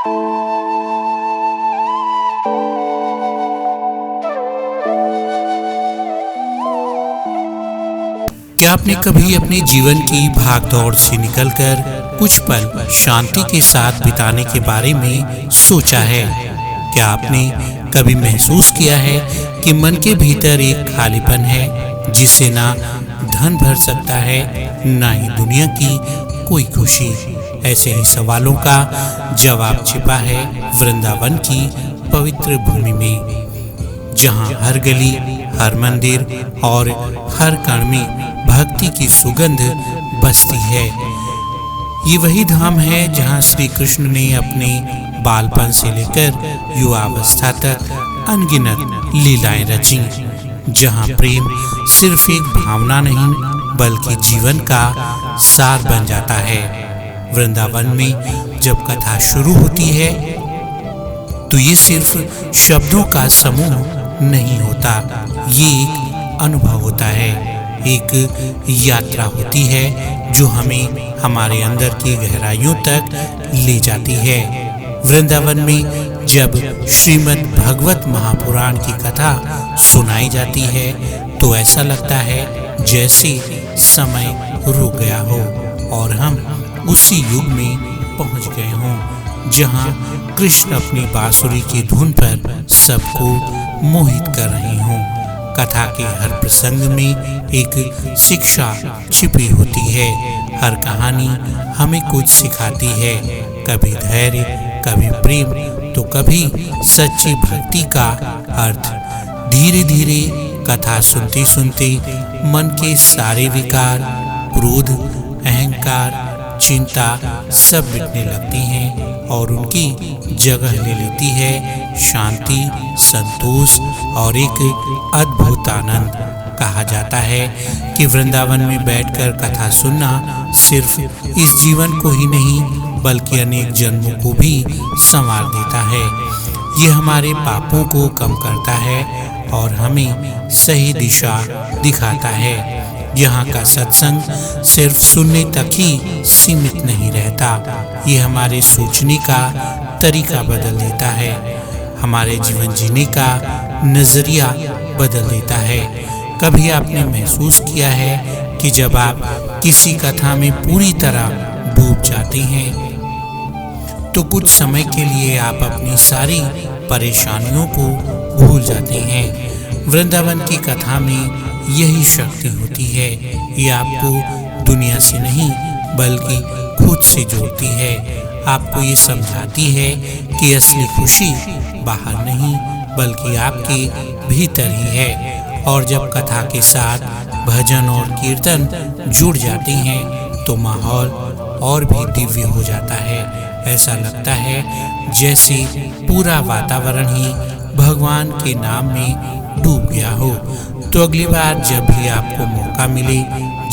क्या आपने कभी अपने जीवन की भागदौड़ से निकलकर कुछ पल शांति के साथ बिताने के बारे में सोचा है? क्या आपने कभी महसूस किया है कि मन के भीतर एक खालीपन है जिसे ना धन भर सकता है, ना ही दुनिया की कोई खुशी? ऐसे ही सवालों का जवाब छिपा है वृंदावन की पवित्र भूमि में, जहाँ हर गली, हर मंदिर और हर कण में भक्ति की सुगंध बसती है। ये वही धाम है जहाँ श्री कृष्ण ने अपने बालपन से लेकर युवावस्था तक अनगिनत लीलाएं रची, जहाँ प्रेम सिर्फ एक भावना नहीं बल्कि जीवन का सार बन जाता है। वृंदावन में जब कथा शुरू होती है तो ये सिर्फ शब्दों का समूह नहीं होता, ये एक अनुभव होता है, एक यात्रा होती है जो हमें हमारे अंदर की गहराइयों तक ले जाती है। वृंदावन में जब श्रीमद् भागवत महापुराण की कथा सुनाई जाती है तो ऐसा लगता है जैसे समय रुक गया हो और हम उसी युग में पहुंच गए हों जहां कृष्ण अपनी बांसुरी की धुन पर सबको मोहित कर रहे हों। कथा के हर प्रसंग में एक शिक्षा छिपी होती है, हर कहानी हमें कुछ सिखाती है, कभी धैर्य, कभी प्रेम तो कभी सच्ची भक्ति का अर्थ। धीरे धीरे कथा सुनते सुनते मन के सारे विकार, क्रोध, अहंकार, चिंता सब मिटने लगती हैं और उनकी जगह ले लेती है शांति, संतोष और एक अद्भुत आनंद। कहा जाता है कि वृंदावन में बैठकर कथा सुनना सिर्फ इस जीवन को ही नहीं बल्कि अनेक जन्मों को भी संवार देता है। ये हमारे पापों को कम करता है और हमें सही दिशा दिखाता है। यहाँ का सत्संग सिर्फ सुनने तक ही सीमित नहीं रहता, ये हमारे सोचने का तरीका बदल देता है, हमारे जीवन जीने का नजरिया बदल देता है। कभी आपने महसूस किया है कि जब आप किसी कथा में पूरी तरह डूब जाते हैं तो कुछ समय के लिए आप अपनी सारी परेशानियों को भूल जाते हैं? वृंदावन की कथा में यही शक्ति होती है, ये आपको दुनिया से नहीं बल्कि खुद से जोड़ती है, आपको ये समझाती है कि असली खुशी बाहर नहीं बल्कि आपके भीतर ही है। और जब कथा के साथ भजन और कीर्तन जुड़ जाते हैं तो माहौल और भी दिव्य हो जाता है। ऐसा लगता है जैसे पूरा वातावरण ही भगवान के नाम में डूब गया हो। तो अगली बार जब भी आपको मौका मिले,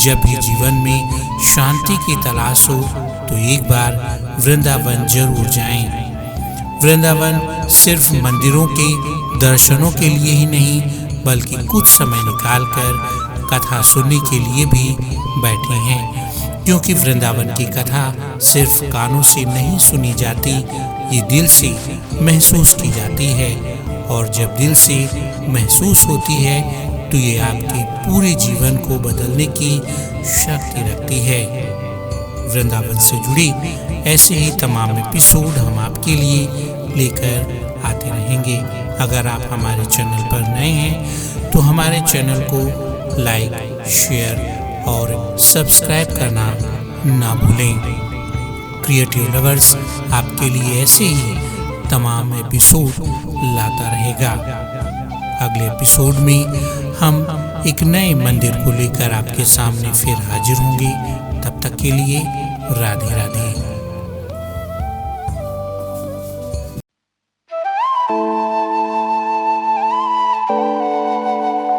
जब भी जीवन में शांति की तलाश हो तो एक बार वृंदावन जरूर जाएं। वृंदावन सिर्फ मंदिरों के दर्शनों के लिए ही नहीं बल्कि कुछ समय निकालकर कथा सुनने के लिए भी बैठे हैं, क्योंकि वृंदावन की कथा सिर्फ कानों से नहीं सुनी जाती, ये दिल से महसूस की जाती है और जब दिल से महसूस होती है तो ये आपके पूरे जीवन को बदलने की शक्ति रखती है। वृंदावन से जुड़ी ऐसे ही तमाम एपिसोड हम आपके लिए लेकर आते रहेंगे। अगर आप हमारे चैनल पर नए हैं तो हमारे चैनल को लाइक, शेयर और सब्सक्राइब करना ना भूलें। क्रिएटिव लवर्स आपके लिए ऐसे ही तमाम एपिसोड लाता रहेगा। अगले एपिसोड में हम एक नए मंदिर को लेकर आपके सामने फिर हाजिर होंगे। तब तक के लिए राधे राधे।